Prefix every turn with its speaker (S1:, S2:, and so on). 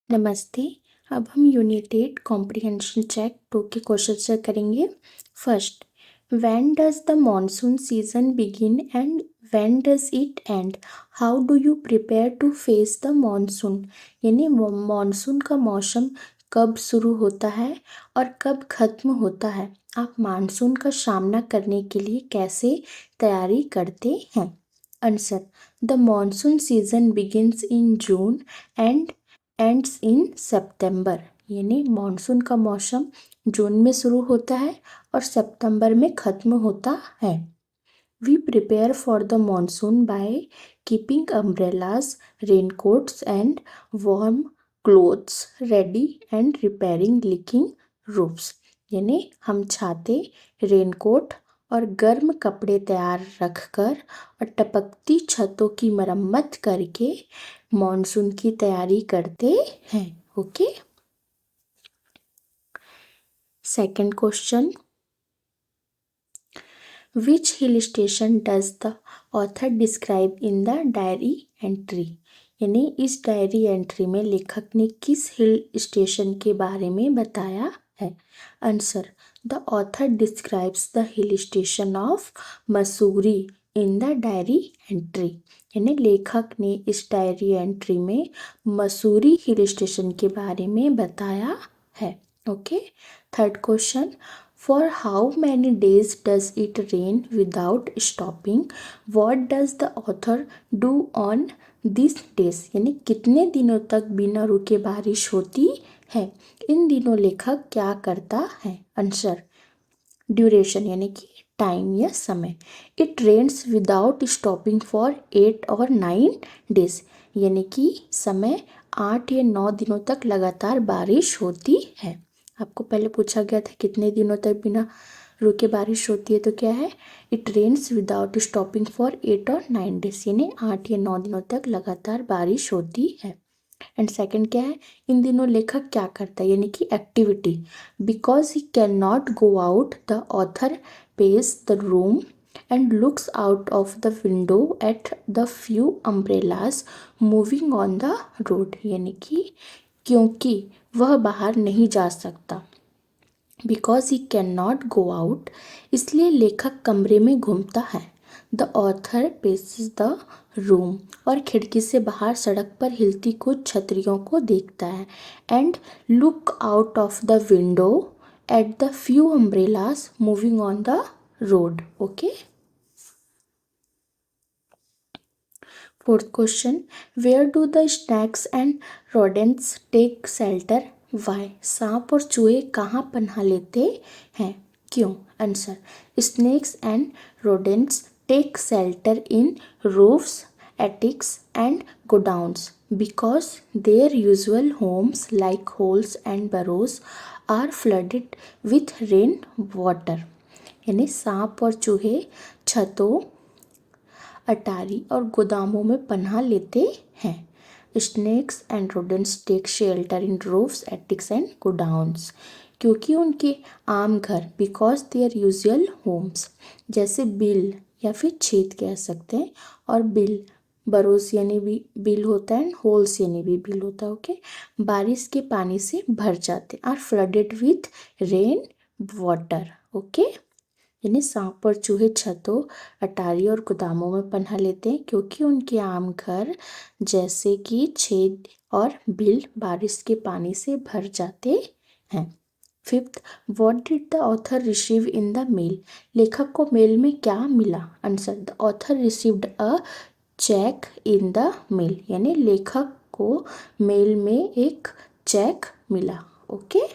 S1: नमस्ते। अब हम यूनिट 8 कॉम्प्रिहेंशन चेक 2 के क्वेश्चन चेक करेंगे। First, when does the monsoon season begin and when does it end? How do you prepare to face the monsoon? यानी monsoon का मौसम कब शुरू होता है और कब खत्म होता है? आप मानसून का सामना करने के लिए कैसे तैयारी करते हैं? Answer, the monsoon season begins in June and ends in September. यानी मॉनसून का मौसम जून में शुरू होता है और सितंबर में ख़त्म होता है। We prepare for the monsoon by keeping umbrellas, raincoats and warm clothes ready and repairing leaking roofs. यानी हम छाते, रेनकोट और गर्म कपड़े तैयार रखकर और टपकती छतों की मरम्मत करके मॉनसून की तैयारी करते हैं। Okay. Second question, which hill station does the author describe in the diary entry? यानी इस डायरी एंट्री में लेखक ने किस हिल स्टेशन के बारे में बताया है? Answer, the author describes the hill station of Mussoorie in the diary entry. यानी लेखक ने इस डायरी एंट्री में मसूरी हिल स्टेशन के बारे में बताया है। Okay. Third question, for how many days does it rain without stopping? What does the author do on this days? यानी कितने दिनों तक बिना रुके बारिश होती है? इन दिनों लेखक क्या करता है? आंसर, ड्यूरेशन यानी कि टाइम या समय। It rains without stopping for 8 और 9 डेज। यानी कि समय 8 या 9 दिनों तक लगातार बारिश होती है। आपको पहले पूछा गया था कितने दिनों तक बिना रुके बारिश होती है, तो क्या है? It rains without stopping for 8 और 9 डेज। यानी 8 या 9 दिनों तक लगातार बारिश होती है। एंड सेकंड क्या है? इन दिनों लेखक क्या करता है, यानी कि activity. Because he can not go out the author pace the room and looks out of the window at the few umbrellas moving on the road. यानी कि क्योंकि वह बाहर नहीं जा सकता, because he can not go out, इसलिए लेखक कमरे में घूमता है। The author paces the room, और खिड़की से बाहर सड़क पर हिलती कुछ छतरियों को देखता है। And look out of the window at the few umbrellas moving on the road. Okay. Fourth question, where do the snakes and rodents take shelter? Why? सांप और चूहे कहाँ पनाह लेते हैं? क्यों? Answer, snakes and rodents take shelter in roofs, attics and godowns because their usual homes like holes and burrows are flooded with rain water। यानी सांप और चूहे छतों, अटारी और गोदामों में पनाह लेते हैं। Snakes and rodents take shelter in roofs, attics and godowns, क्योंकि उनके आम घर, बिकॉज देयर यूजुअल होम्स, जैसे बिल या फिर छेद कह सकते हैं, और बिल बरोस यानी भी बिल होता है, होल्स यानी भी बिल होता है। ओके। बारिश के पानी से भर जाते, are flooded with rain water. Okay. यानी सांप और चूहे छतों, अटारी और गोदामों में पनाह लेते हैं क्योंकि उनके आम घर जैसे कि छेद और बिल बारिश के पानी से भर जाते हैं। Fifth, what did the author receive in the mail? लेखक को मेल में क्या मिला? Answer, the author received a cheque in the mail. यानी लेखक को मेल में एक चेक मिला। ओके।